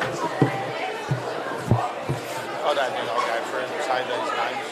I don't think I'll go through and say these names.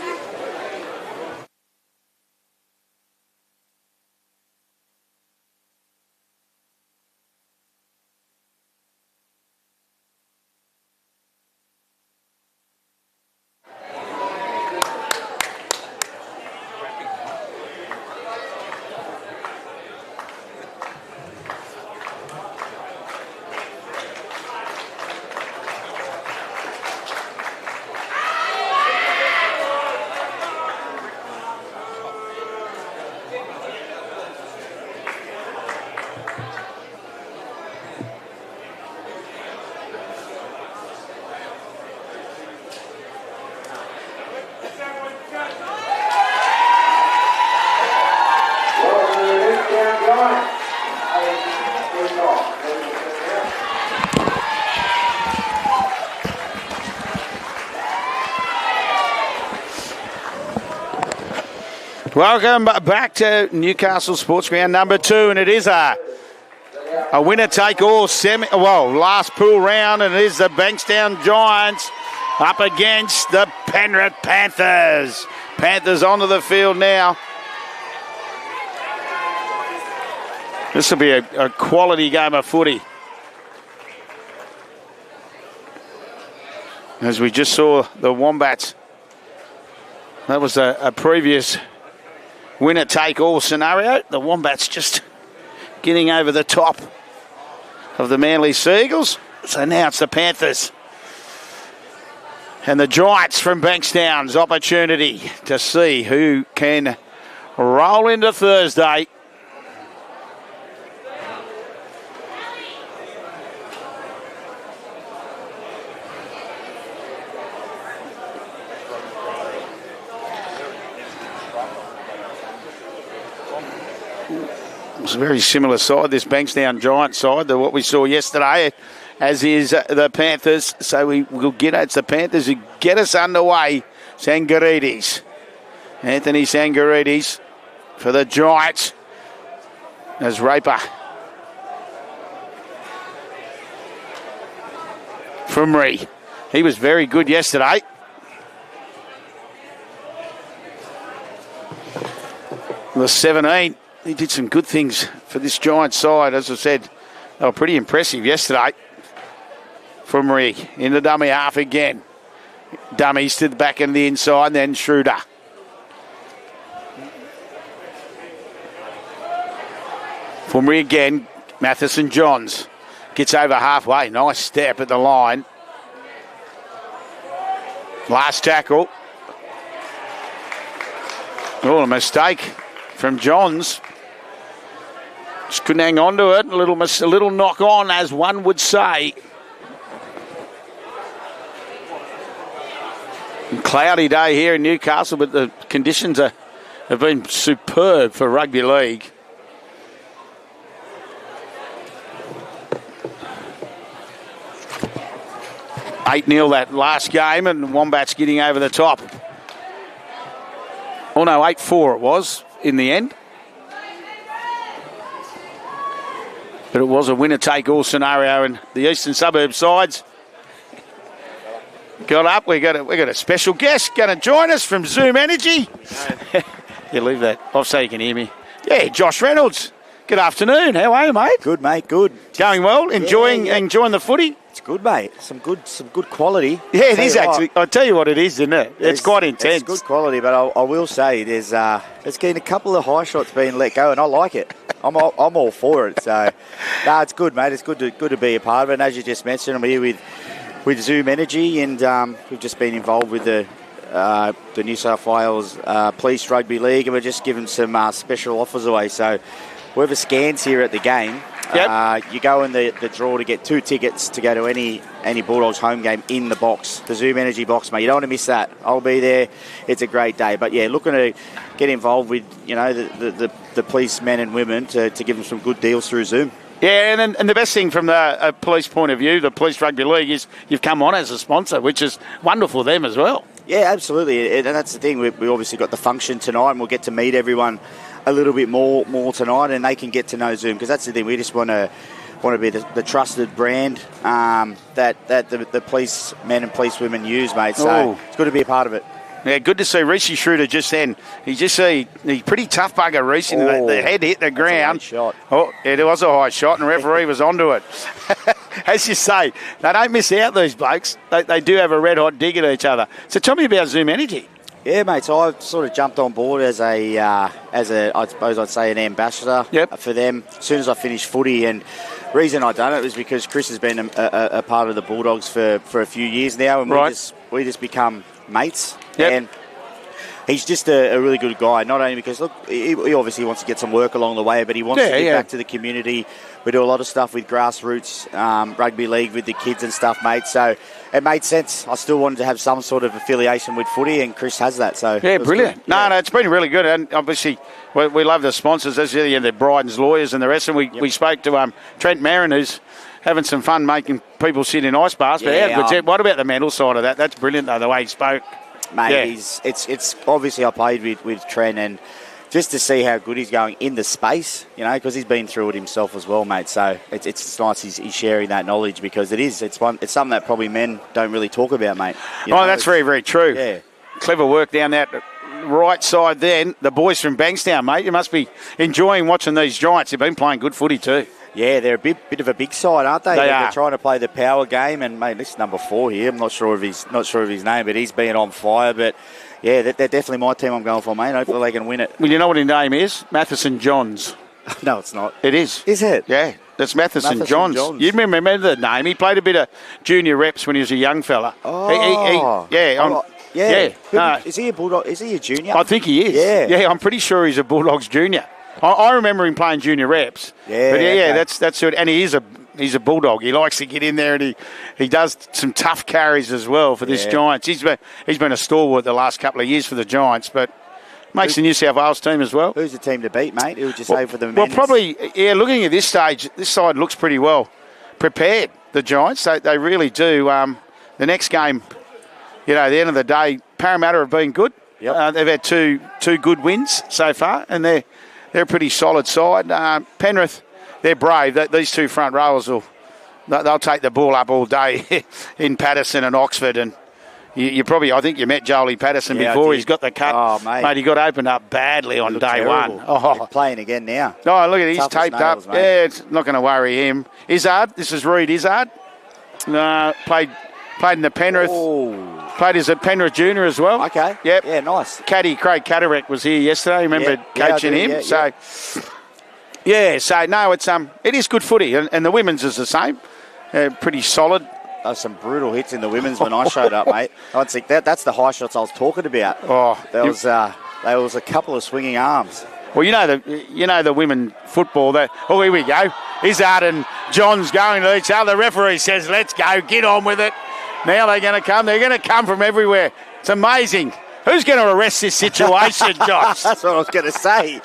Welcome back to Newcastle Sports Ground number 2, and it is a winner-take-all last pool round, and it is the Bankstown Giants up against the Penrith Panthers. Panthers onto the field now. This will be a quality game of footy. As we just saw the Wombats, that was a previous winner-take-all scenario. The Wombats just getting over the top of the Manly Seagulls. So now it's the Panthers. And the Giants from Bankstown's opportunity to see who can roll into Thursday. It's a very similar side, this Bankstown Giant side, to what we saw yesterday, as is the Panthers. So we will it's the Panthers who get us underway. Sangarides. Anthony Sangarides for the Giants as Raper from Ree. He was very good yesterday. The 17. He did some good things for this Giants side. As I said, they were pretty impressive yesterday. From Ree in the dummy half again. Dummies to the back and the inside, then Schroeder. From Ree again, Matheson Johns gets over halfway. Nice step at the line. Last tackle. Oh, a mistake from Johns. Just couldn't hang on to it. A little knock on, as one would say. Cloudy day here in Newcastle, but the conditions have been superb for rugby league. $8-0 that last game, and Wombats getting over the top. Oh no, 8-4 it was in the end. But it was a winner-take-all scenario, and the eastern suburb sides got up. We got a special guest going to join us from Zoom Energy. You leave that off so you can hear me. Yeah, Josh Reynolds. Good afternoon. How are you, mate? Good, mate. Good. Going well. Enjoying the footy. It's good, mate. Some good quality. Yeah, it is actually. I'll tell you what it is, isn't it? It's quite intense. It's good quality, but I will say there's getting a couple of high shots being let go, and I like it. I'm all for it. So, it's good, mate. It's good to be a part of it. And as you just mentioned, I'm here with Zoom Energy, and we've just been involved with the New South Wales Police Rugby League, and we're just giving some special offers away. So, whoever scans here at the game, you go in the draw to get 2 tickets to go to any Bulldogs home game in the box, the Zoom Energy box, mate. You don't want to miss that. I'll be there. It's a great day. But yeah, looking to get involved with the policemen and women to give them some good deals through Zoom. Yeah, and the best thing from the police point of view, the Police Rugby League, is you've come on as a sponsor, which is wonderful for them as well. Yeah, absolutely. And that's the thing. We obviously got the function tonight, and we'll get to meet everyone a little bit more tonight, and they can get to know Zoom, because that's the thing. We just want to want to be the trusted brand that the policemen and policewomen use, mate. So it's good to be a part of it. Yeah, good to see Reece Schroeder just then. He's pretty tough bugger, Reece. The head hit the ground. That's a high shot. Oh, it was a high shot, and the referee was onto it. As you say, they don't miss out, these blokes. They do have a red-hot dig at each other. So tell me about Zoom Energy. Yeah, mate. So I sort of jumped on board as a I suppose I'd say an ambassador for them as soon as I finished footy. And the reason I done it was because Chris has been a part of the Bulldogs for a few years now, and we just become mates. Yep. And he's just a really good guy, not only because, look, he obviously wants to get some work along the way, but he wants to give back to the community. We do a lot of stuff with grassroots, rugby league with the kids and stuff, mate. So it made sense. I still wanted to have some sort of affiliation with footy, and Chris has that. So yeah, brilliant. No, it's been really good. And obviously, we love the sponsors. That's the Bryden's Lawyers and the rest. And we spoke to Trent Marin, who's having some fun making people sit in ice baths. But what about the mental side of that? That's brilliant, though, the way he spoke. Mate, it's obviously I played with Trent, and just to see how good he's going in the space, because he's been through it himself as well, mate. So it's nice he's sharing that knowledge, because it's something that probably men don't really talk about, mate. That's very, very true. Yeah. Clever work down that right side then. The boys from Bankstown, mate, you must be enjoying watching these Giants. They've been playing good footy too. Yeah, they're a bit of a big side, aren't they? They're trying to play the power game, and mate, this is number 4 here. I'm not sure of his name, but he's been on fire. But yeah, they're definitely my team. I'm going for, mate. Hopefully they can win it. Well, you know what his name is? Matheson Johns. No, it's not. It is. Is it? Yeah, that's Matheson Johns. You remember the name? He played a bit of junior reps when he was a young fella. Oh, yeah. Is he a Bulldog? Is he a junior? I think he is. Yeah, I'm pretty sure he's a Bulldogs junior. I remember him playing junior reps. That's it. And he's a Bulldog. He likes to get in there, and he does some tough carries as well for this Giants. He's been a stalwart the last couple of years for the Giants, but makes the New South Wales team as well. Who's the team to beat, mate? Who would you say for the MENS? Well, probably, looking at this stage, this side looks pretty well prepared, the Giants. They really do. The next game, at the end of the day, Parramatta have been good. Yep. They've had two good wins so far, and they're a pretty solid side. Penrith, they're brave. These two front rowers they'll take the ball up all day in Patterson and Oxford. And I think you met Jolie Patterson before. He's got the cut. Oh, mate. He got opened up badly on day terrible. one. Oh, he's playing again now. Oh, look at he's Tough as taped nails, up. mate. Yeah, it's not going to worry him. Izzard, this is Reed Izzard. Played in the Penrith. Oh. Played as a Penrith junior as well. Okay. Yep. Yeah, nice. Caddy Craig Cataract was here yesterday. Remember coaching him? It is good footy, and the women's is the same. Pretty solid. Some brutal hits in the women's when I showed up, mate. I think that's the high shots I was talking about. Oh, there was a couple of swinging arms. Well, you know the women football. Here we go. Izzard and John's going to each other. The referee says, "Let's go, get on with it." Now they're going to come. They're going to come from everywhere. It's amazing. Who's going to arrest this situation, Josh? That's what I was going to say.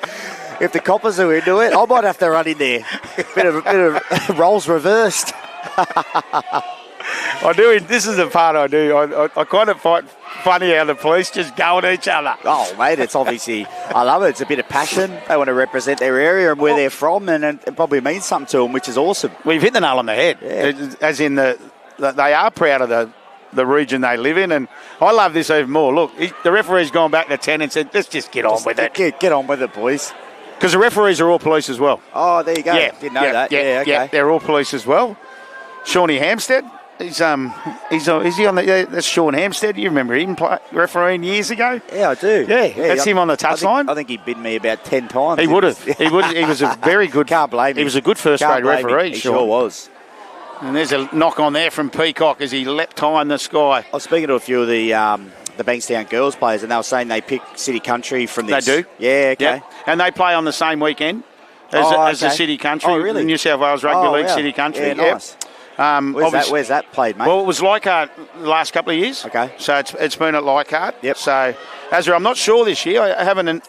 If the coppers are into it, I might have to run in there. Bit of roles reversed. I do. This is the part I do. I kind of find funny how the police just go at each other. Oh, mate, it's obviously, I love it. It's a bit of passion. They want to represent their area and where they're from, and it probably means something to them, which is awesome. We've hit the nail on the head. Yeah. As in they are proud of the region they live in, and I love this even more. Look, the referee's gone back to 10 and said, let's just get on with it. Get on with it, boys. Because the referees are all police as well. Oh, there you go. Didn't know that. Yeah, okay. Yeah, they're all police as well. Shawnee Hampstead, is he on the? Yeah, that's Sean Hampstead. You remember him refereeing years ago? Yeah, I do. Yeah, that's him on the touchline. I think he bid me about 10 times. He would have. He was a very good. Can't blame him. He was a good first-grade referee. He sure was. And there's a knock on there from Peacock as he leapt high in the sky. I was speaking to a few of the Bankstown girls players, and they were saying they pick City Country from this. They do. Yeah, okay. Yep. And they play on the same weekend as the City Country. Oh, really? The New South Wales Rugby League City Country. Yeah, nice. Where's that played, mate? Well, it was Leichhardt the last couple of years. Okay. So it's been at Leichhardt. Yep. So, Azra, I'm not sure this year. I haven't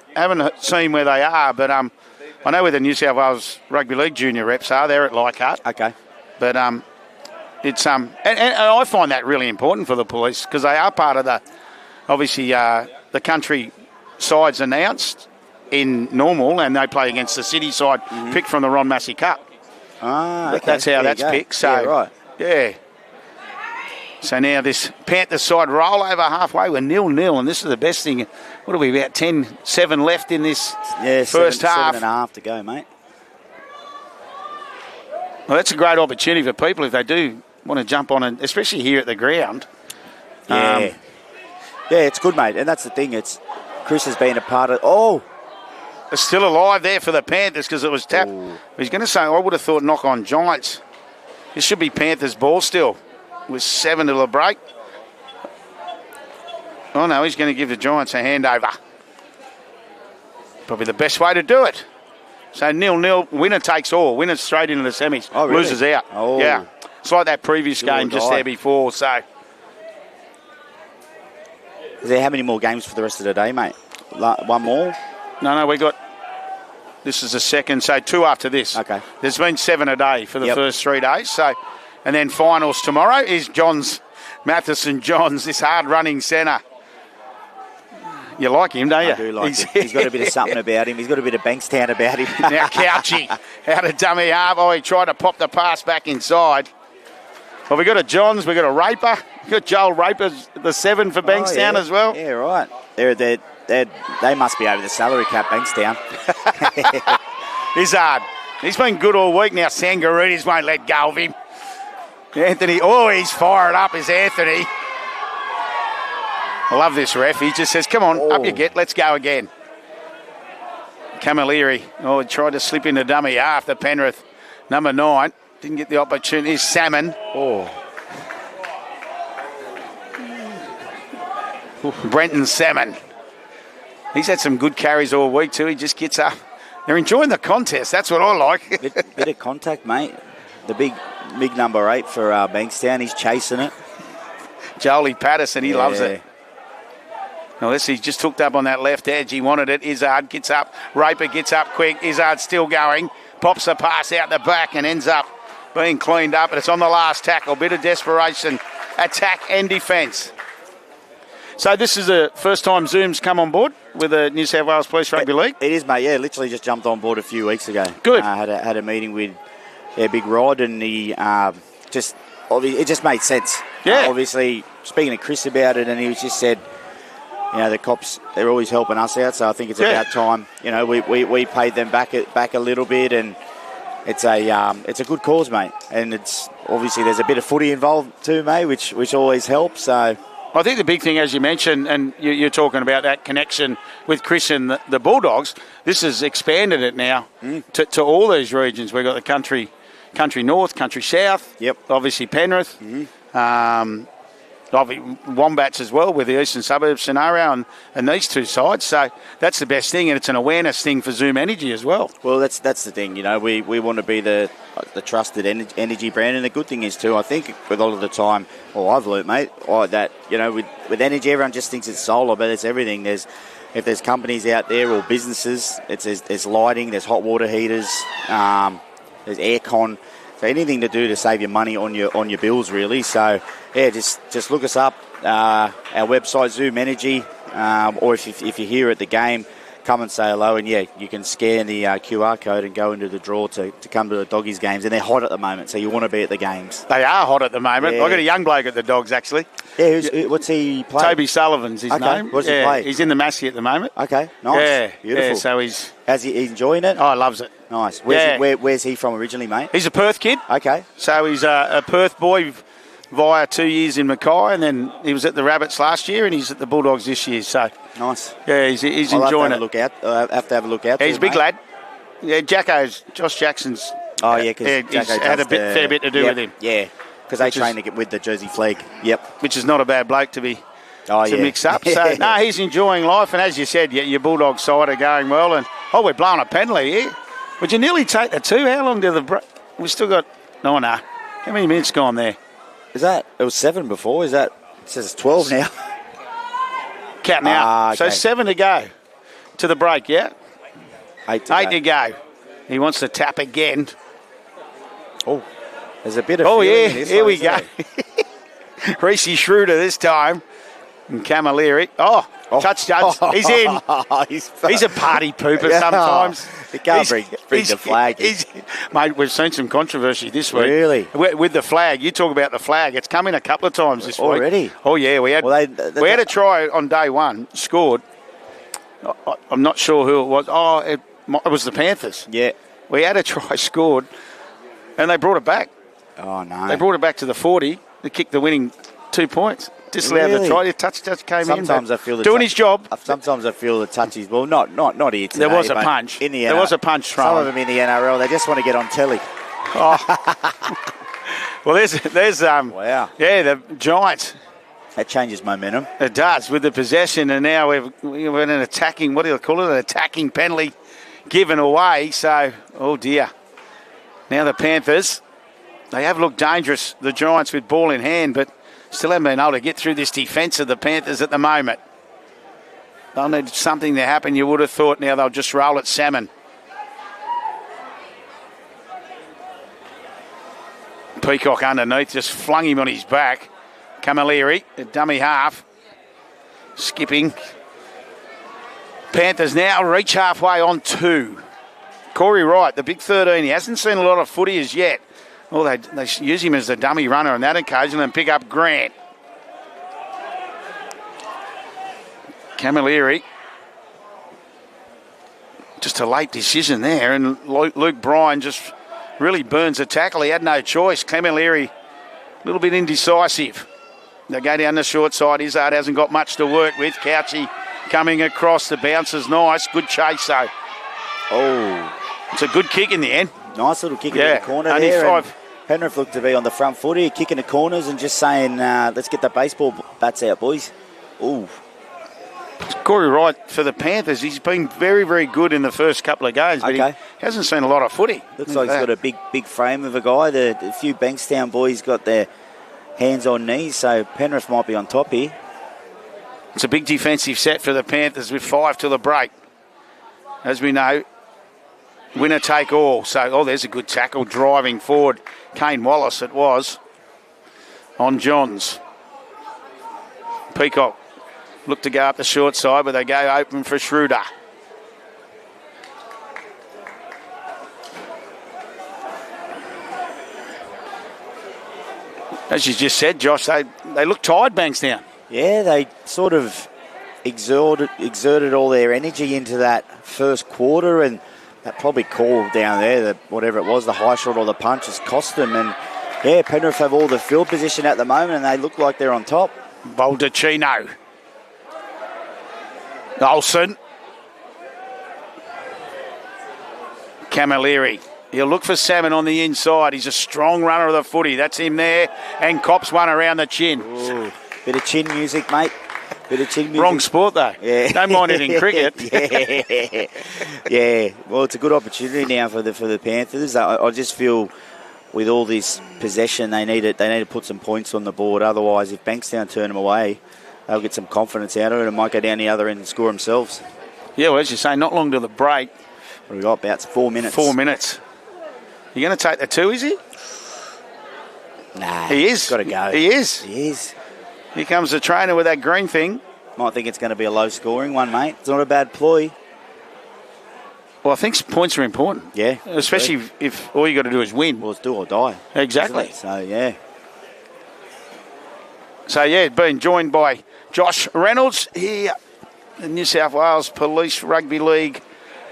seen where they are, but I know where the New South Wales Rugby League junior reps are. They're at Leichhardt. Okay. But it's and I find that really important for the police because they are part of the country sides announced in normal, and they play against the city side picked from the Ron Massey Cup. Ah, okay. That's how There that's you go. picked. So, yeah, right. yeah. So now this Panthers side roll over halfway. We're 0-0, and this is the best thing. What are we, about 10-7 left in this first half? 7.5 to go, mate. Well, that's a great opportunity for people if they do want to jump on, and especially here at the ground. Yeah. Yeah, it's good, mate. And that's the thing. Chris has been a part of... Oh! It's still alive there for the Panthers because it was tapped. Ooh. He's going to say, I would have thought knock on Giants. This should be Panthers' ball still. With 7 to the break. Oh, no, he's going to give the Giants a handover. Probably the best way to do it. So 0-0, winner takes all. Winner straight into the semis. Oh, really? Loses out. Oh. Yeah. It's like that previous game just there before. So Is there how many more games for the rest of the day, mate? One more? No, we got... This is the second, so 2 after this. Okay. There's been 7 a day for the first 3 days. So, and then finals tomorrow is Matheson-Johns, this hard-running centre. You like him, don't you? I do like him. He's got a bit of something about him. He's got a bit of Bankstown about him. Now Couchy out of dummy half. Oh, he tried to pop the pass back inside. Well, we got a Johns, we got a Raper. We got Joel Raper, the 7 for Bankstown as well. Yeah, right. They must be over the salary cap, Bankstown. Izzard. He's been good all week now. Sangarides won't let go of him. Anthony, he's fired up, is Anthony. I love this ref. He just says, come on, up you get, let's go again. Camilleri, he tried to slip into dummy half the Penrith. Number 9, didn't get the opportunity. Salmon. Brenton Salmon. He's had some good carries all week too. He just gets up. They're enjoying the contest. That's what I like. bit of contact, mate. The big number 8 for Bankstown. He's chasing it. Jolie Patterson, he loves it. Now, he just hooked up on that left edge. He wanted it. Izzard gets up. Raper gets up quick. Izzard's still going. Pops the pass out the back and ends up being cleaned up. And it's on the last tackle. Bit of desperation. Attack and defence. So this is the first time Zoom's come on board with the New South Wales Police Rugby League? It is, mate. Yeah, literally just jumped on board a few weeks ago. Good. Had a meeting with Big Rod, and he it just made sense. Yeah. Obviously, speaking to Chris about it, and he just said, the cops, they're always helping us out, so I think it's about time. We paid them back a little bit, and it's a good cause, mate. And it's obviously there's a bit of footy involved too, mate, which always helps. So I think the big thing, as you mentioned, and you're talking about that connection with Chris and the Bulldogs, this has expanded it now to all these regions. We've got the country north, country south, obviously Penrith, Wombats as well with the eastern suburbs scenario and these two sides. So that's the best thing, and it's an awareness thing for Zoom Energy as well. Well, that's the thing. We want to be the trusted energy brand, and the good thing is too, I think with a lot of the time, I've learnt, mate, that with energy, everyone just thinks it's solar, but it's everything. If there's companies out there or businesses, there's lighting, there's hot water heaters, there's aircon. So anything to do to save your money on your bills, really. So just look us up. Our website, Zoom Energy, or if you're here at the game, come and say hello. And you can scan the QR code and go into the draw to come to the Doggies games. And they're hot at the moment, so you want to be at the games. They are hot at the moment. Yeah. I've got a young bloke at the Dogs actually. Yeah, what's he playing? Toby Sullivan's his name. What's he play? He's in the Massey at the moment. Okay, nice. Yeah, beautiful. Yeah, so he's enjoying it. Oh, loves it. Nice. Where's he from originally, mate? He's a Perth kid. Okay. So he's a Perth boy via 2 years in Mackay, and then he was at the Rabbits last year, and he's at the Bulldogs this year. So nice. Yeah, he's enjoying it. Have to have a look out. He's a big lad. Yeah, Josh Jackson's. Oh yeah, because he's had a fair bit to do with him. Yeah, because they train to get with the Jersey flag. Yep. Which is not a bad bloke to be. Mix up. So, no, he's enjoying life. And as you said, your Bulldog side are going well. And, we're blowing a penalty here. Would you nearly take the 2? How long did the break? We've still got... No. How many minutes gone there? Is that... It was 7 before. Is that... It says it's 12 now. Counting out. Okay. So 7 to go to the break, yeah? 8 to go. He wants to tap again. Oh, there's a bit of... Here we go. Reece Schroeder this time. And Camilleri. Touch judge. He's in. He's a party pooper sometimes. He can't bring the flag. Mate, we've seen some controversy this week. Really? With the flag. You talk about the flag. It's come in a couple of times this week. Already? Oh, yeah. We had a try on day one, scored. I'm not sure who it was. It was the Panthers. Yeah. We had a try scored, and they brought it back. Oh, no. They brought it back to the 40. They kicked the winning 2 points. Disallowed the try. The touch came sometimes in. I feel doing his job. Sometimes I feel the touches. Well, not here today. There was a punch. In the there was a punch thrown. Some of them in the NRL, they just want to get on telly. Oh. Well, there's wow. Yeah, the Giants. That changes momentum. It does with the possession, and now we're in an attacking. What do you call it? An attacking penalty given away. So, oh dear. Now the Panthers. They have looked dangerous. The Giants with ball in hand, but still haven't been able to get through this defence of the Panthers at the moment. They'll need something to happen, you would have thought. Now they'll just roll at Salmon. Peacock underneath, just flung him on his back. Camilleri, a dummy half. Skipping. Panthers now reach halfway on 2. Corey Wright, the big 13. He hasn't seen a lot of footy as yet. Well, they use him as the dummy runner on that occasion and pick up Grant. Camilleri. Just a late decision there, and Luke Bryan just really burns the tackle. He had no choice. Camilleri, a little bit indecisive. They go down the short side. Izzard hasn't got much to work with. Couchy coming across. The bounce is nice. Good chase, though. Oh. It's a good kick in the end. Nice little kick in the corner there. Penrith looked to be on the front foot here, kicking the corners and just saying, let's get the baseball bats out, boys. Ooh. Corey Wright for the Panthers. He's been very, very good in the first couple of games, but he hasn't seen a lot of footy. Looks like he's got a big frame of a guy. The few Bankstown boys got their hands on knees, so Penrith might be on top here. It's a big defensive set for the Panthers with 5 till the break. As we know, winner take all. So, there's a good tackle driving forward. Kane Wallace it was on Johns. Peacock looked to go up the short side, but they go open for Schroeder. As you just said, Josh, they look tired, Bankstown. Yeah, they sort of exerted all their energy into that first quarter, and that probably call down there, whatever it was, the high shot or the punch, has cost them. And, yeah, Penrith have all the field position at the moment, and they look like they're on top. Baldacchino. Olsen. Camilleri. He'll look for Salmon on the inside. He's a strong runner of the footy. That's him there. And cops one around the chin. Ooh, bit of chin music, mate. Bit of chin music. Wrong sport, though. Yeah. Don't mind it in cricket. Yeah. Well, it's a good opportunity now for the Panthers. I just feel with all this possession, they need to put some points on the board. Otherwise, if Bankstown turn them away, they'll get some confidence out of it and might go down the other end and score themselves. Yeah, well, as you say, not long to the break. What we got? About 4 minutes. 4 minutes. You going to take the 2, is he? Nah. He is. Got to go. He is. He is. Here comes the trainer with that green thing. Might think it's going to be a low-scoring one, mate. It's not a bad ploy. Well, I think points are important. Yeah. Especially if all you got to do is win. Well, it's do or die. Exactly. So, yeah. So, yeah, being joined by Josh Reynolds here at New South Wales Police Rugby League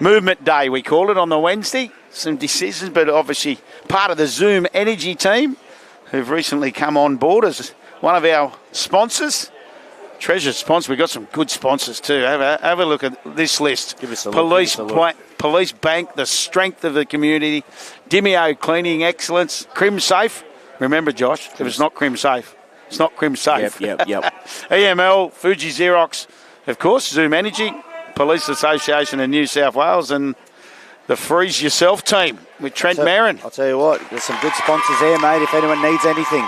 Movement Day, we call it, on the Wednesday. Some decisions, but obviously part of the Zoom Energy team who've recently come on board as one of our sponsors. Treasured sponsor. We've got some good sponsors too. Have a look at this list. Give us a look. Police Bank, the strength of the community. Dimeo Cleaning Excellence. Crim Safe. Remember, Josh, if it's not Crim Safe, it's not Crim Safe. Yep. EML, Fuji Xerox, of course, Zoom Energy, Police Association in New South Wales, and the Freeze Yourself team with Trent Marin. I'll tell you what, there's some good sponsors there, mate, if anyone needs anything.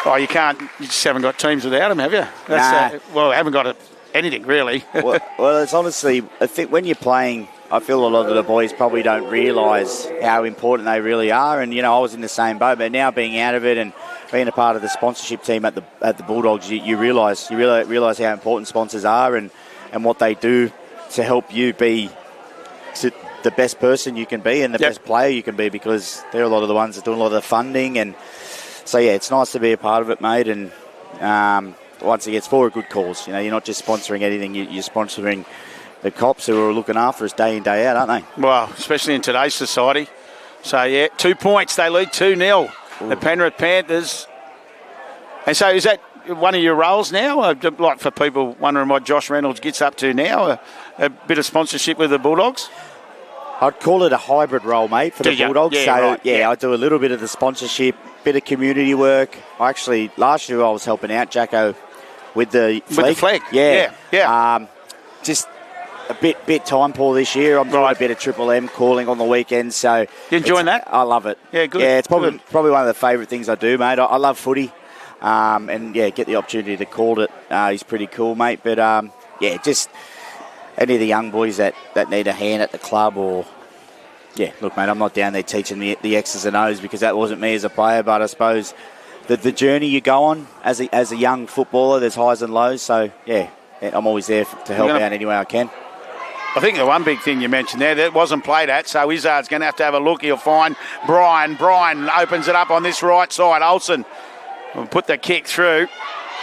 Oh, you just haven't got teams without them, have you? Nah. Well, haven't got anything, really. well, it's honestly, I think when you're playing, I feel a lot of the boys probably don't realise how important they really are. And, I was in the same boat, but now being out of it and being a part of the sponsorship team at the Bulldogs, you realise how important sponsors are. And and what they do to help you be the best person you can be and the best player you can be, because they're a lot of the ones that do a lot of the funding. And so, yeah, it's nice to be a part of it, mate. And once again, it's for a good cause. You know, you're not just sponsoring anything, you're sponsoring the cops who are looking after us day in, day out, aren't they? Well, especially in today's society. So, yeah, 2 points. They lead 2-0. The Penrith Panthers. And so is that one of your roles now? Like for people wondering what Josh Reynolds gets up to now, a bit of sponsorship with the Bulldogs? I'd call it a hybrid role, mate, for the Bulldogs. Yeah, so, right, I do a little bit of the sponsorship, bit of community work. Last year I was helping out Jacko with the flag. With the flag? Yeah. Just a bit time poor this year. I'm doing a bit of Triple M calling on the weekends. So you enjoying that? I love it. Yeah, good. Yeah, it's probably one of the favourite things I do, mate. I love footy. And, get the opportunity to call it. He's pretty cool, mate. But, just any of the young boys that need a hand at the club or... Yeah, look, mate, I'm not down there teaching the X's and O's because that wasn't me as a player, but I suppose the journey you go on as a young footballer, there's highs and lows. So, I'm always there to help out any way I can. I think the one big thing you mentioned there that wasn't played at, so Izzard's going to have a look. He'll find Brian. Brian opens it up on this right side. Olsen will put the kick through.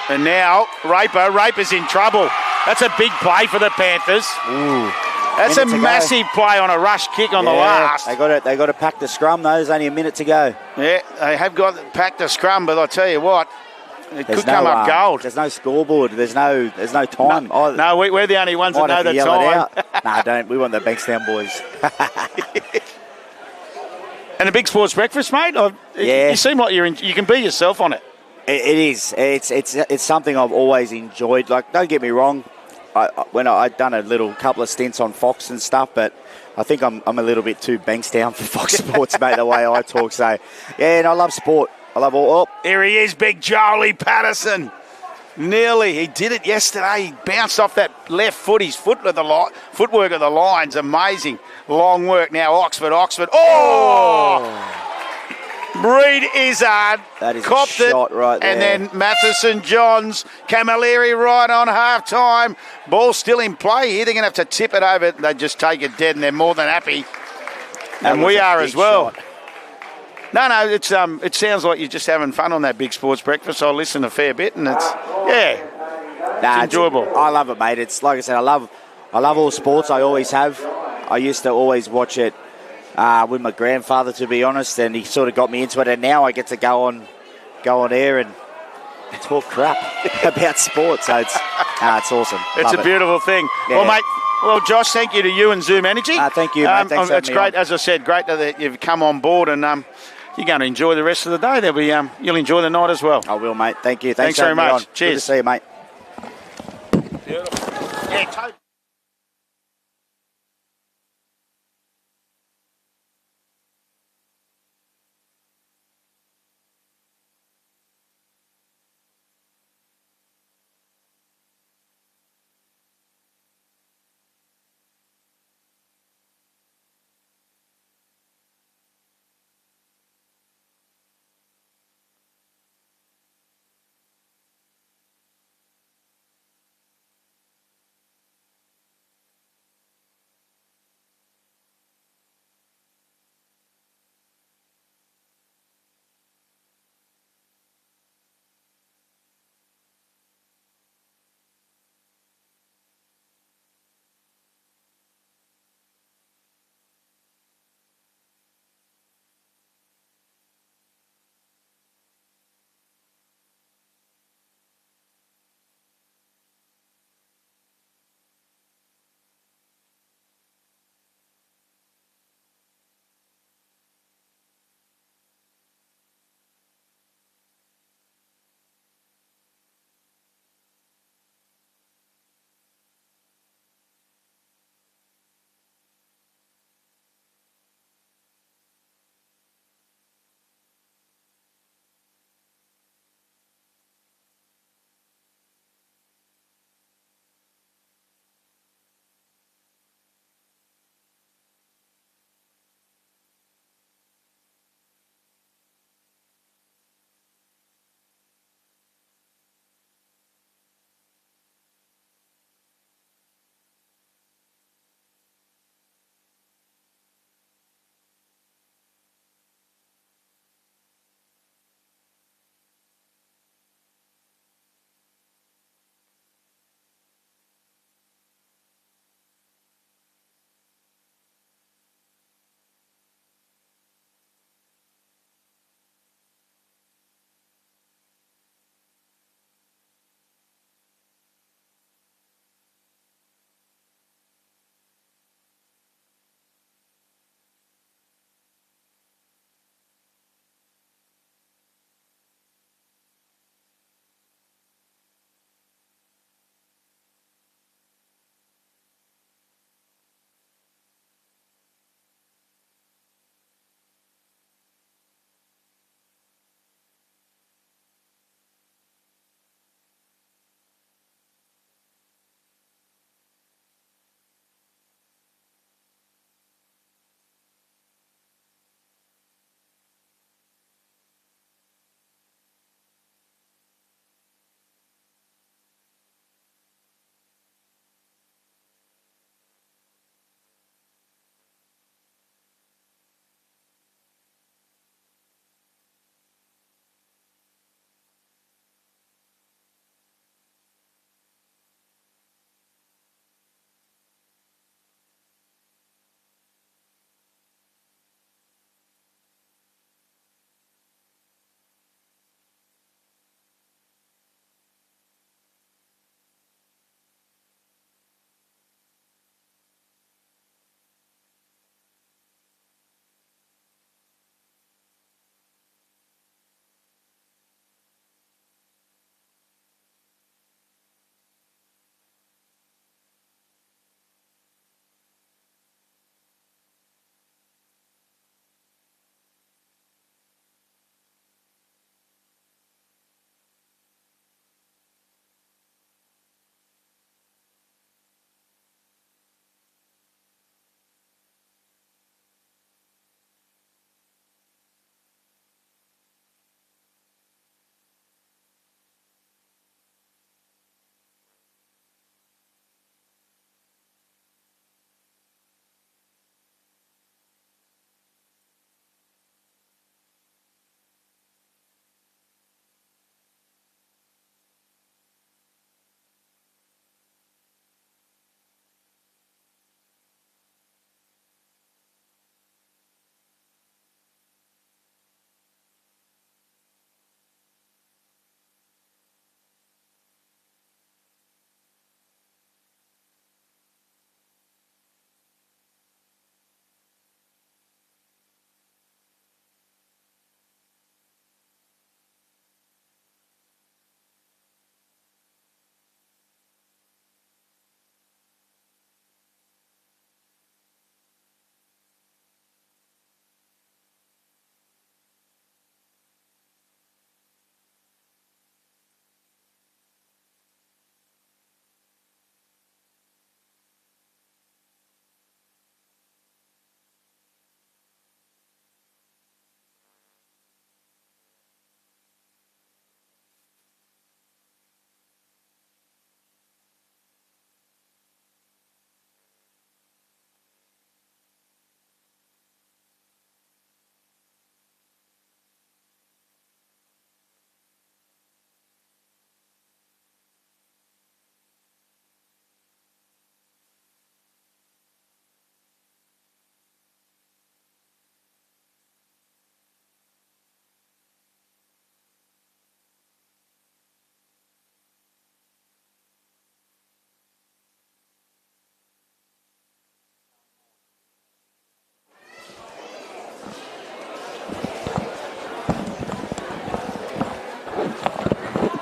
And now Raper. Raper's in trouble. That's a big play for the Panthers. Ooh. That's a massive play on a rush kick on the last. They got to pack the scrum, though. There's only a minute to go. Yeah, they have got packed the scrum, but I tell you what, it could come up gold. There's no scoreboard. There's no time. No, we're the only ones that know the time. No, don't. We want the Bankstown boys. And a big sports breakfast, mate. You seem like you can be yourself on it. It is. It's something I've always enjoyed. Like, don't get me wrong. When I'd done a couple of stints on Fox and stuff, but I think I'm a little bit too Bankstown for Fox Sports, mate, the way I talk. So, and I love sport. I love all. Oh. Here he is, big Jolie Patterson. Nearly. He did it yesterday. He bounced off that left foot. His footwork of the line's amazing. Long work now. Oxford. Oh! Reed Izzard that is copped a shot right there. And then Matheson Johns, Camilleri right on half time. Ball still in play here. They're going to have to tip it over. They just take it dead, and they're more than happy. And we are as well. Shot. No, it sounds like you're just having fun on that big sports breakfast. I listen a fair bit, and it's enjoyable. I love it, mate. It's like I said, I love all sports. I always have. I used to always watch it with my grandfather, to be honest, and he sort of got me into it. And now I get to go on air and talk crap about sports. So it's awesome. It's a beautiful thing. Yeah. Well, mate. Josh, thank you to you and Zoom Energy. Thank you, mate. Thanks it's great, as I said, great that you've come on board, and you're going to enjoy the rest of the day. You'll enjoy the night as well. I will, mate. Thank you. Thanks very much. Cheers. Good to see you, mate. Beautiful. Yeah, totally.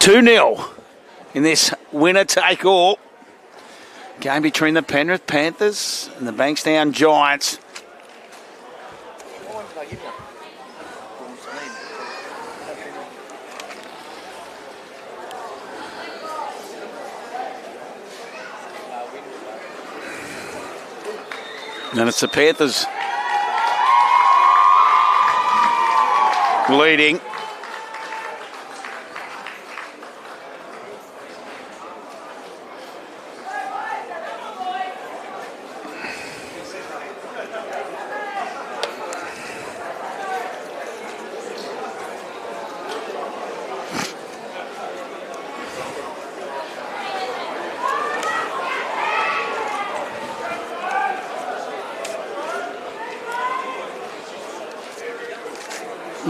2-0 in this winner-take-all game between the Penrith Panthers and the Bankstown Giants. And it's the Panthers leading.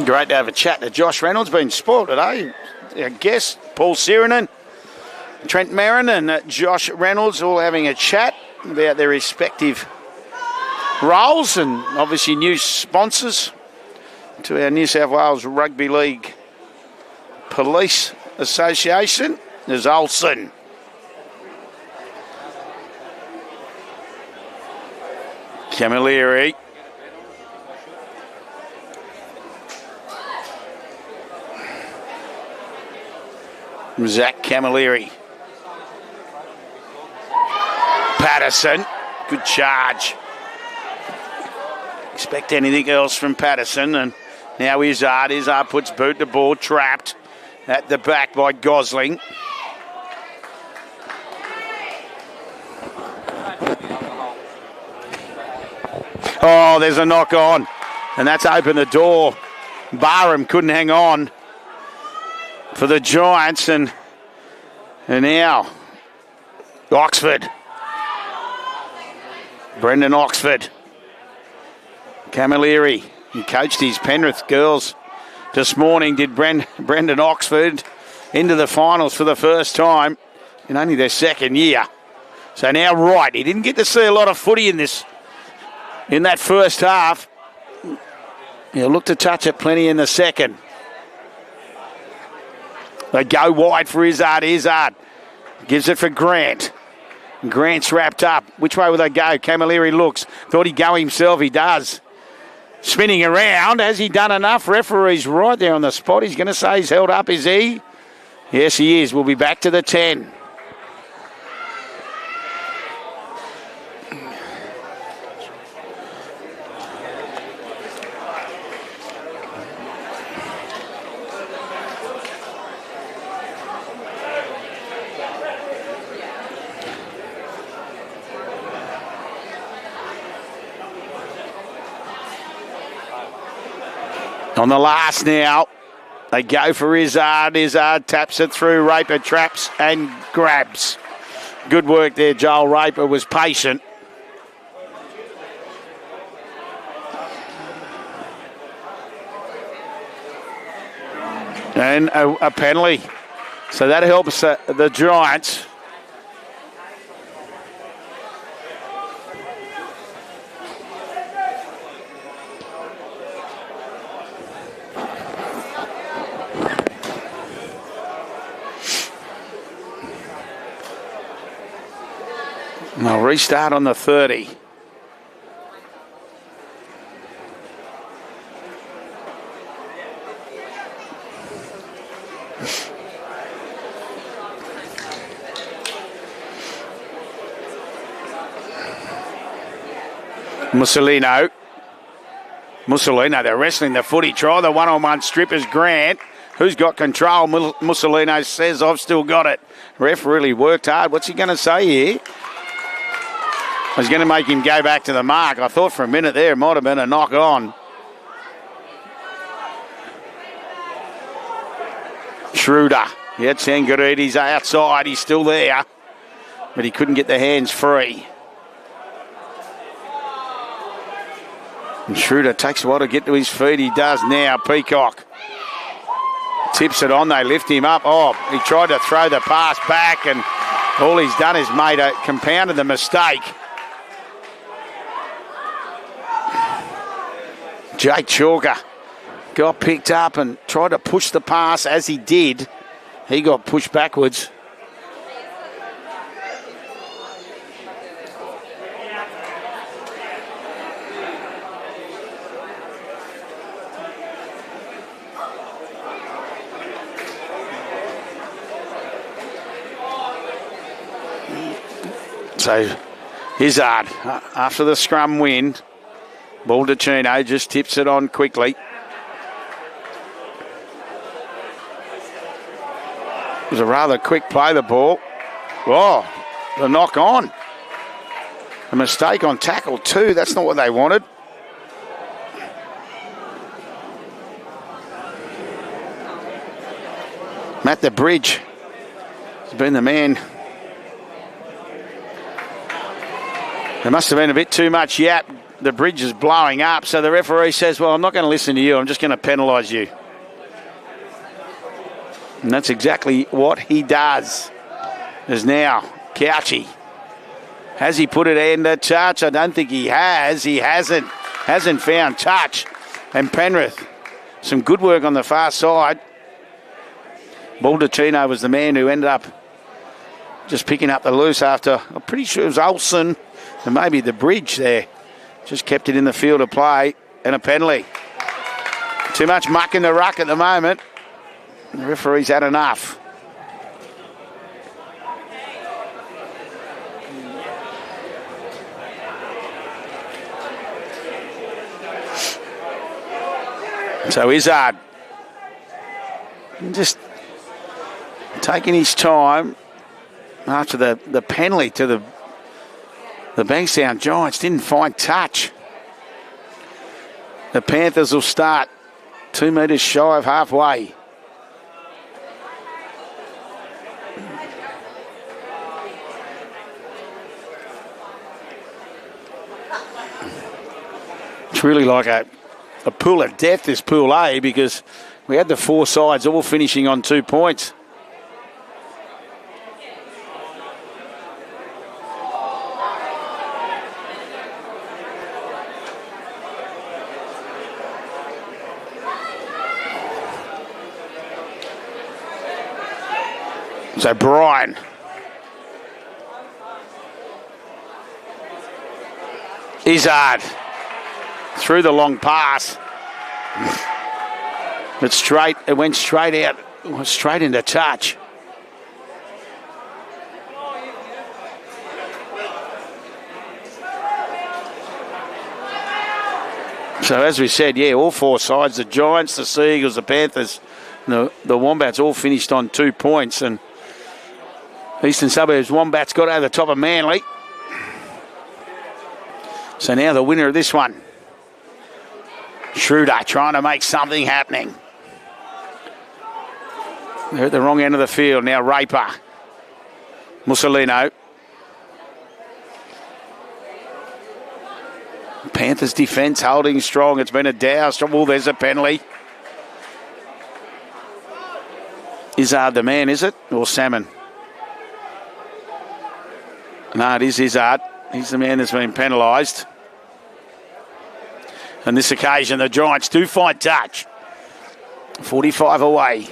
Great to have a chat to Josh Reynolds. Been spoiled today. Our guest, Paul Sirinen, Trent Merrin and Josh Reynolds all having a chat about their respective roles and obviously new sponsors to our New South Wales Rugby League Police Association. There's Olsen. Camilleri. Zach Camilleri. Patterson. Good charge. Expect anything else from Patterson. And now Izzard. Izzard puts boot to ball. Trapped at the back by Gosling. Oh, there's a knock on. And that's opened the door. Barham couldn't hang on for the Giants, and now Oxford. Brendan Oxford. Camilleri. He coached his Penrith girls this morning, did Brendan Oxford into the finals for the first time in only their second year. So now Wright. He didn't get to see a lot of footy in that first half. He'll look to touch it plenty in the second. They go wide for Izzard. Izzard gives it for Grant. Grant's wrapped up. Which way will they go? Camilleri looks. Thought he'd go himself. He does. Spinning around. Has he done enough? Referee's right there on the spot. He's going to say he's held up, is he? Yes, he is. We'll be back to the 10. On the last now, they go for Izzard. Izzard taps it through. Raper traps and grabs. Good work there, Joel. Raper was patient. And a penalty. So that helps the Giants. And they'll restart on the 30. Mussolino, they're wrestling the footy. Try the one-on-one strip is Grant. Who's got control? Mussolino says, I've still got it. Ref really worked hard. What's he going to say here? I was going to make him go back to the mark. I thought for a minute there it might have been a knock on. Schroeder. Yeah, Tangarides outside. He's still there. But he couldn't get the hands free. And Schroeder takes a while to get to his feet. He does now. Peacock tips it on. They lift him up. Oh, he tried to throw the pass back, and all he's done is compounded the mistake. Jake Chalker got picked up and tried to push the pass as he did. He got pushed backwards. So, Izzard, after the scrum win, Baldacchino just tips it on quickly. It was a rather quick play, the ball. Oh, the knock on. A mistake on tackle too. That's not what they wanted. Matt the Bridge has been the man. There must have been a bit too much yap. The bridge is blowing up, so the referee says, well, I'm not going to listen to you, I'm just going to penalise you. And that's exactly what he does. As now, Couchy. Has he put it into touch? I don't think he has. He hasn't. Hasn't found touch. And Penrith, some good work on the far side. Baldacchino was the man who ended up just picking up the loose after, I'm pretty sure it was Olsen. And maybe the bridge there just kept it in the field of play, and a penalty. Too much muck in the ruck at the moment. The referee's had enough. So Izzard just taking his time after the penalty to the Bankstown Giants. Didn't find touch. The Panthers will start 2 metres shy of halfway. It's really like a pool of death, this Pool A, because we had the 4 sides all finishing on 2 points. So Brian. Izzard. Through the long pass. But it went straight out, straight into touch. So as we said, yeah, all 4 sides, the Giants, the Seagulls, the Panthers, the Wombats all finished on 2 points, and Eastern Suburbs Wombats got over the top of Manly. So now the winner of this one, Schroeder, trying to make something happening. They're at the wrong end of the field. Now Raper. Mussolino. Panthers defence holding strong. It's been a douse. Oh, there's a penalty. Izzard the man, is it? Or Salmon? No, it is Izzard. He's the man that's been penalised. On this occasion, the Giants do find touch. 45 away.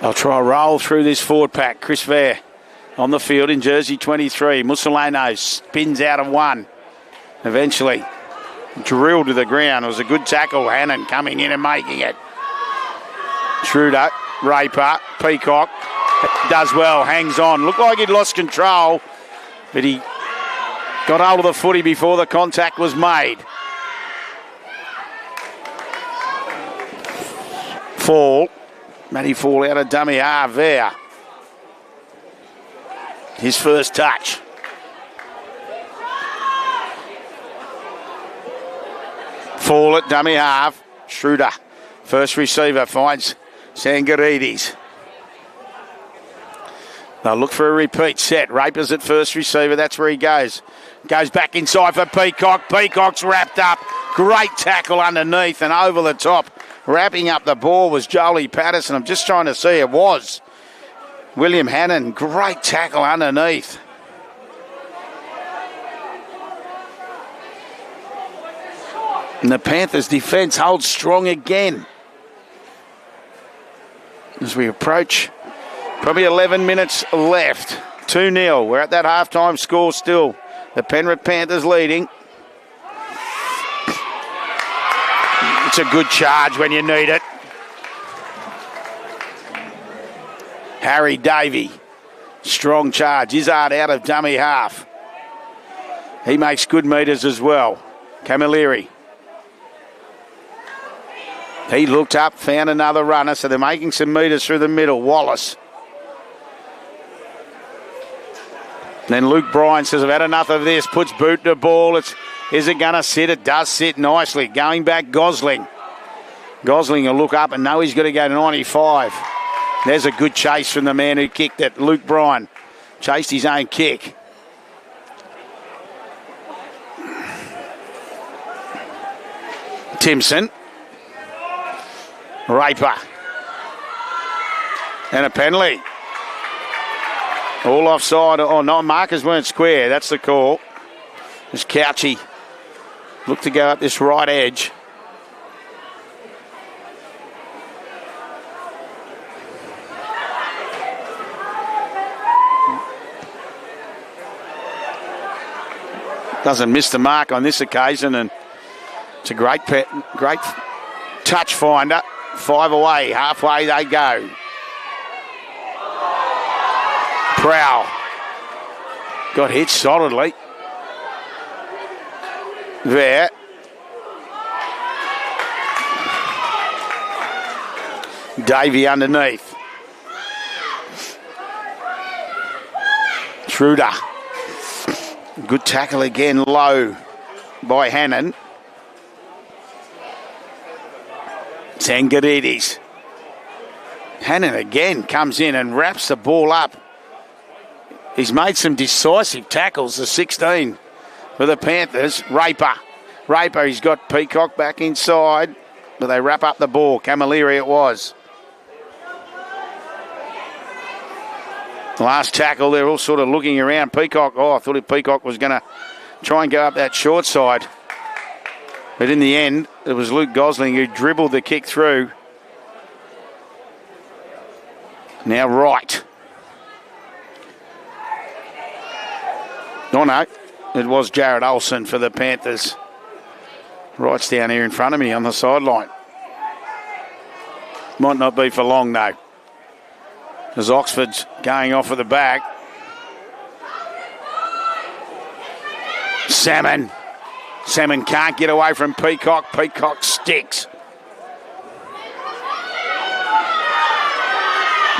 They'll try a roll through this forward pack. Chris Vare on the field in jersey 23. Mussolino spins out of 1. Eventually drilled to the ground. It was a good tackle. Hannon coming in and making it. Schroeder, Raper, Peacock does well, hangs on. Looked like he'd lost control, but he got hold of the footy before the contact was made. Fall. Matty Fall out of dummy half there. His first touch. Fall at dummy half. Schroeder, first receiver, finds Sangarides. They'll look for a repeat set. Raper's at first receiver. That's where he goes. Goes back inside for Peacock. Peacock's wrapped up. Great tackle underneath and over the top. Wrapping up the ball was Jolie Patterson. I'm just trying to see. It was William Hannon. Great tackle underneath. And the Panthers' defence holds strong again. As we approach, probably 11 minutes left. 2-0. We're at that halftime score still. The Penrith Panthers leading. It's a good charge when you need it. Harry Davey. Strong charge. Izzard out of dummy half. He makes good metres as well. Camilleri. He looked up, found another runner, so they're making some metres through the middle. Wallace. Then Luke Bryan says, I've had enough of this. Puts boot to ball. Is it going to sit? It does sit nicely. Going back, Gosling. Gosling will look up and know he's got to go to 95. There's a good chase from the man who kicked it. Luke Bryan chased his own kick. Timson. Raper. And a penalty. All offside. Oh, no, markers weren't square. That's the call. It's Couchy. Look to go up this right edge. Doesn't miss the mark on this occasion, and it's a great touch finder. 5 away, halfway they go. Prowl got hit solidly. There. Davey underneath. Schroeder. Good tackle again, low by Hannon. Tsangaridis. Hannon again comes in and wraps the ball up. He's made some decisive tackles, the 16 for the Panthers. Raper, he's got Peacock back inside, but they wrap up the ball. Camilleri it was. The last tackle, they're all sort of looking around. Peacock, I thought Peacock was going to try and go up that short side. But in the end, it was Luke Gosling who dribbled the kick through. Now right. Oh no, it was Jared Olsen for the Panthers. Right's down here in front of me on the sideline. Might not be for long though, as Oxford's going off at the back. Salmon can't get away from Peacock. Peacock sticks.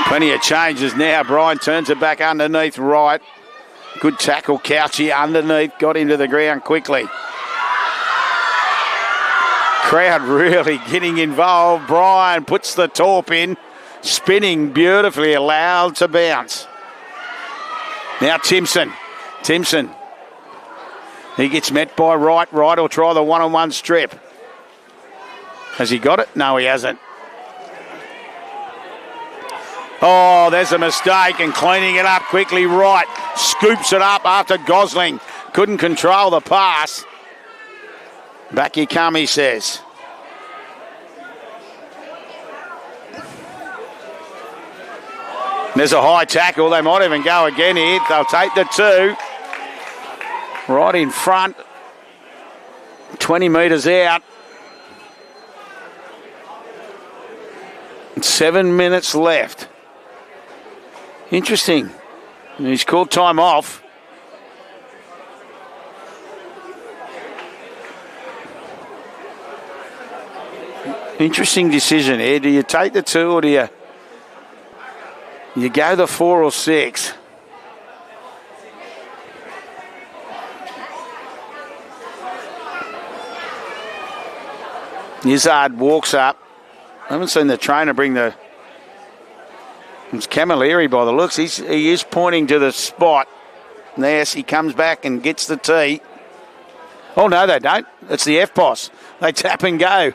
Plenty of changes now. Bryan turns it back underneath right. Good tackle, Couchy underneath. Got him to the ground quickly. Crowd really getting involved. Bryan puts the torp in. Spinning beautifully, allowed to bounce. Now Timson. He gets met by Wright. Wright will try the one-on-one strip. Has he got it? No, he hasn't. Oh, there's a mistake, and cleaning it up quickly. Wright scoops it up after Gosling couldn't control the pass. Back you come, he says. There's a high tackle. They might even go again here. They'll take the 2. Right in front. 20 metres out. 7 minutes left. Interesting. He's called time off. Interesting decision here. Do you take the 2 or do you go the 4 or 6? Izzard walks up. I haven't seen the trainer bring the... It's Camilleri by the looks. He is pointing to the spot. Yes, he comes back and gets the tee. Oh, no, they don't. It's the FPOS. They tap and go.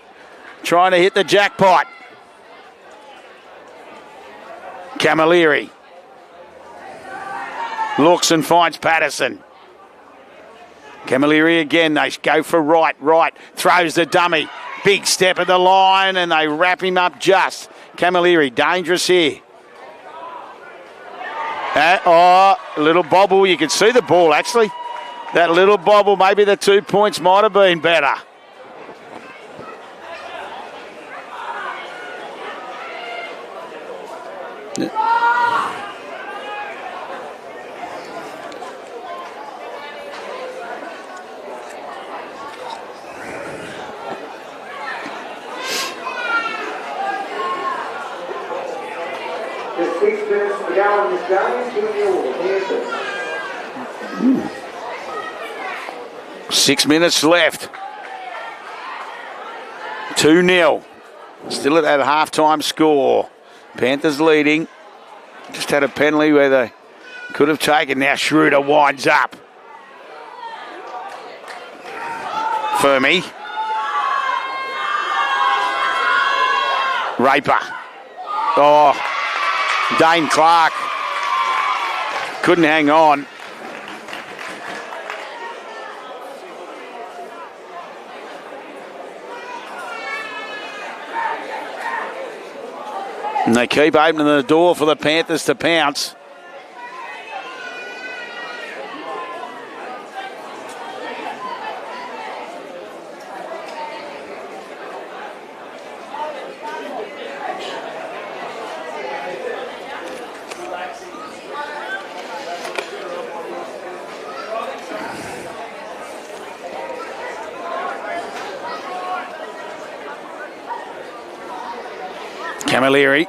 Trying to hit the jackpot. Camilleri looks and finds Patterson. Camilleri again, they go for right, throws the dummy. Big step at the line and they wrap him up just. Camilleri, dangerous here. Little bobble, you can see the ball actually. That little bobble, maybe the 2 points might have been better. Just 6 minutes to go in this game. 2-0. 6 minutes left. 2-0. Still at that half-time score. Panthers leading. Just had a penalty where they could have taken. Now Schroeder winds up. Fermi. Raper. Dane Clark. Couldn't hang on. And they keep opening the door for the Panthers to pounce. Camilleri.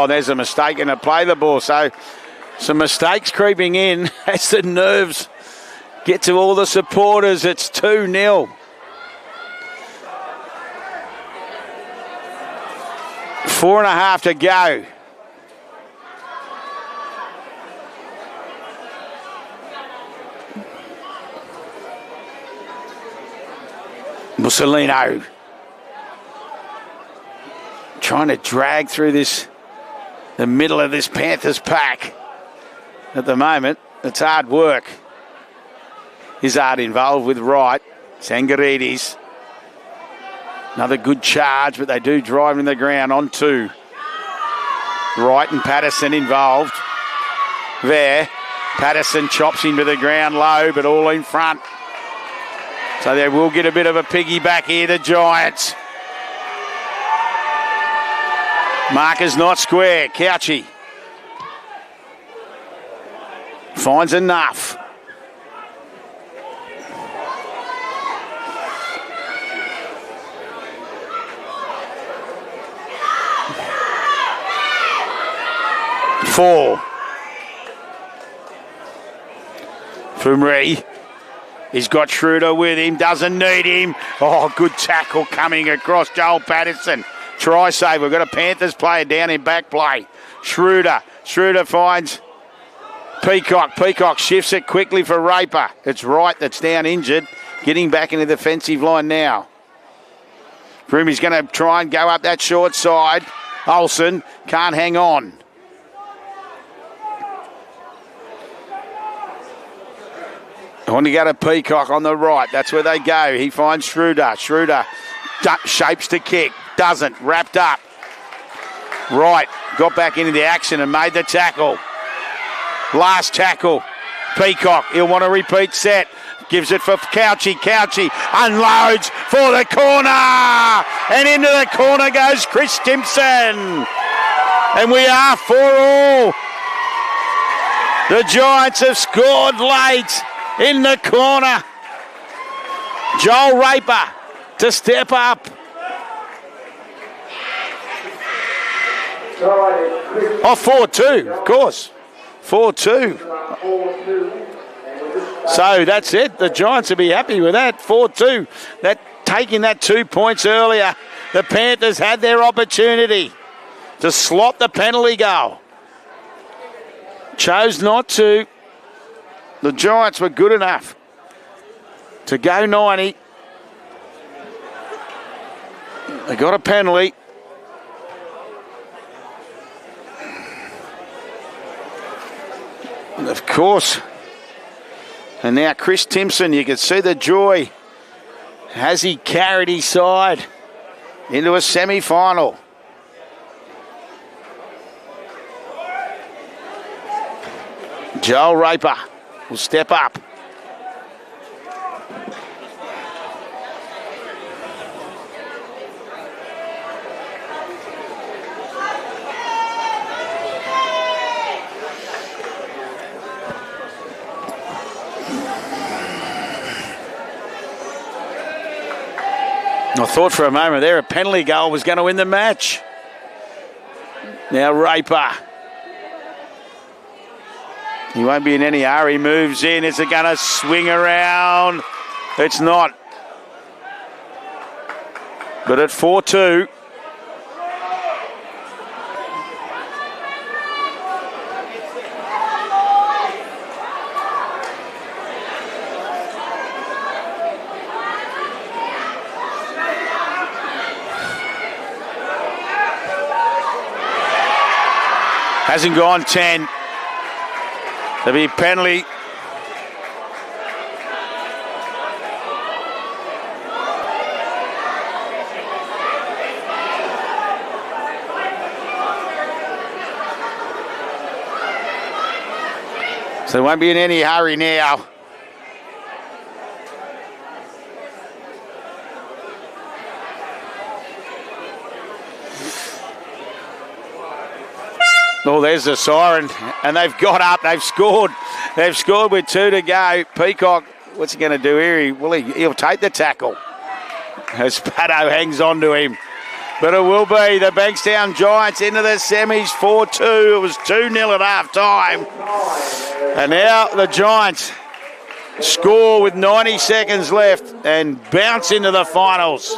There's a mistake in a play the ball. So some mistakes creeping in as the nerves get to all the supporters. It's 2-0. Four and a half to go. Mussolino trying to drag through the middle of this Panthers pack. At the moment, it's hard work. Izzard involved with Wright. Sangarides. Another good charge, but they do drive in the ground on 2. Wright and Patterson involved. There. Patterson chops into the ground low, but all in front. So they will get a bit of a piggyback here, the Giants. Marker's not square. Couchy finds enough. Four. Fumri. He's got Schroeder with him. Doesn't need him. Good tackle coming across Joel Patterson. Try save. We've got a Panthers player down in back play. Schroeder finds Peacock. Peacock shifts it quickly for Raper. It's Wright that's down injured. Getting back into the defensive line now. Frumi's going to try and go up that short side. Olsen can't hang on. I want to go to Peacock on the right. That's where they go. He finds Schroeder. Schroeder shapes to kick. Doesn't. Wrapped up. Right. Got back into the action and made the tackle. Last tackle. Peacock. He'll want to repeat set. Gives it for Couchy. Couchy unloads for the corner. And into the corner goes Chris Stimson. And we are 4-4. The Giants have scored late in the corner. Joel Raper to step up. 4-2, of course. 4-2. So that's it. The Giants will be happy with that. 4-2. That taking that 2 points earlier. The Panthers had their opportunity to slot the penalty goal. Chose not to. The Giants were good enough to go 90. They got a penalty. And of course, And now Chris Timpson, you can see the joy. Has he carried his side into a semi-final? Joel Raper will step up. I thought for a moment there a penalty goal was going to win the match. Now Raper. He won't be in any hurry. Moves in. Is it going to swing around? It's not. But at 4-2. Hasn't gone 10. There'll be a penalty. So there won't be in any hurry now. Oh, there's the siren, and they've got up, they've scored. They've scored with 2 to go. Peacock, what's he going to do here? He'll take the tackle as Paddo hangs on to him. But it will be the Bankstown Giants into the semis, 4-2. It was 2-0 at half time. And now the Giants score with 90 seconds left and bounce into the finals.